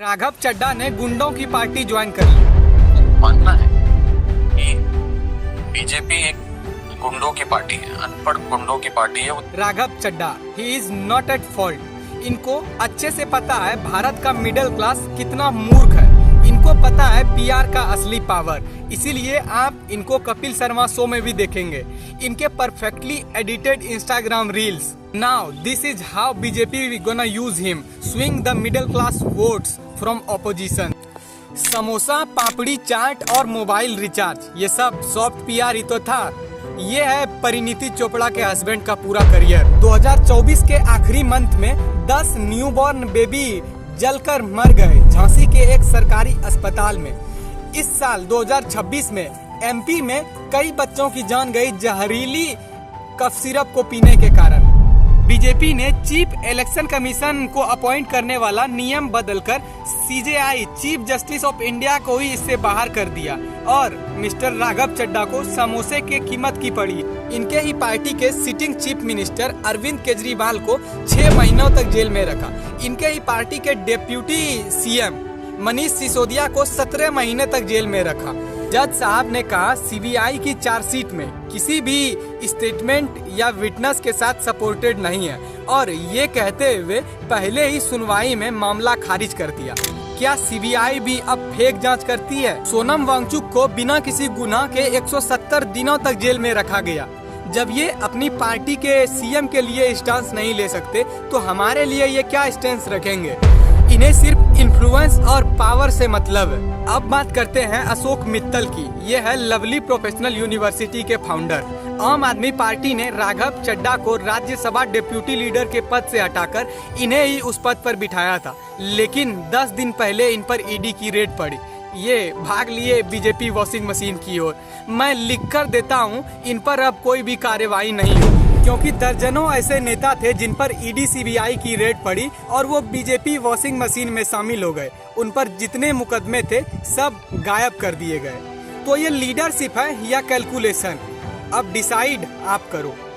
राघव चड्ढा ने गुंडों की पार्टी ज्वाइन कर ली। मानना है कि बीजेपी एक गुंडों की पार्टी है, अनपढ़ गुंडों की पार्टी है। Raghav Chadha he is not at fault. इनको अच्छे से पता है भारत का मिडिल क्लास कितना मूर्ख है। इनको पता है पीआर का असली पावर। इसीलिए आप इनको कपिल शर्मा शो में भी देखेंगे। इनके perfectly edited Instagram reels. Now this is how BJP gonna use him, swing the middle class votes from opposition. Samosa, papdi chaat और मोबाइल रिचार्ज, ये सब सॉफ्ट पीआर ही तो था। ये है परिणीति चोपड़ा के हस्बैंड का पूरा करियर। 2024 के आखिरी मंथ में 10 न्यूबॉर्न बेबी जलकर मर गए झांसी के एक सरकारी अस्पताल में। इस साल 2026 में एमपी में कई बच्चों की जान गई जहरीली कफ सिरप को पीने के कारण। बीजेपी ने चीफ इलेक्शन कमीशन को अपॉइंट करने वाला नियम बदलकर CJI chief justice of India को ही इससे बाहर कर दिया और मिस्टर राघव चड्ढा को समोसे की कीमत की पड़ी। इनके ही पार्टी के sitting chief minister Arvind Kejriwal को 6 महीनों तक जेल में रखा। इनके ही पार्टी के डिप्टी सीएम मनीष सिसोदिया को 17 महीने तक जेल में रखा। जज साहब ने कहा सीबीआई की चार्जशीट में किसी भी स्टेटमेंट या विटनेस के साथ सपोर्टेड नहीं है और ये कहते हुए पहले ही सुनवाई में मामला खारिज कर दिया। क्या सीबीआई भी अब फेक जांच करती है? सोनम वांगचुक को बिना किसी गुनाह के 170 दिनों तक जेल में रखा गया। जब ये अपनी पार्टी के सीएम के लिए स्टैंड नहीं ले सकते तो हमारे लिए ये क्या स्टैंड रखेंगे? इन्हें सिर्फ इन्फ्लुएंस और पावर से मतलब है। अब बात करते हैं अशोक मित्तल की। ये है लवली प्रोफेशनल यूनिवर्सिटी के फाउंडर। आम आदमी पार्टी ने राघव चड्ढा को राज्यसभा डिप्टी लीडर के पद से हटाकर इन्हें ही उस पद पर बिठाया था, लेकिन 10 दिन पहले इन पर ईडी की रेड पड़ी। ये भाग लिए बीजेपी वॉशिंग मशीन की ओर। मैं लिख कर देता हूँ इन पर अब कोई भी कार्रवाई नहीं हो, क्योंकि दर्जनों ऐसे नेता थे जिन पर ईडी सीबीआई की रेड पड़ी और वो बीजेपी वॉशिंग मशीन में शामिल हो गए। उन पर जितने मुकदमे थे सब गायब कर दिए गए। तो ये लीडरशिप है या कैलकुलेशन? अब डिसाइड आप करो।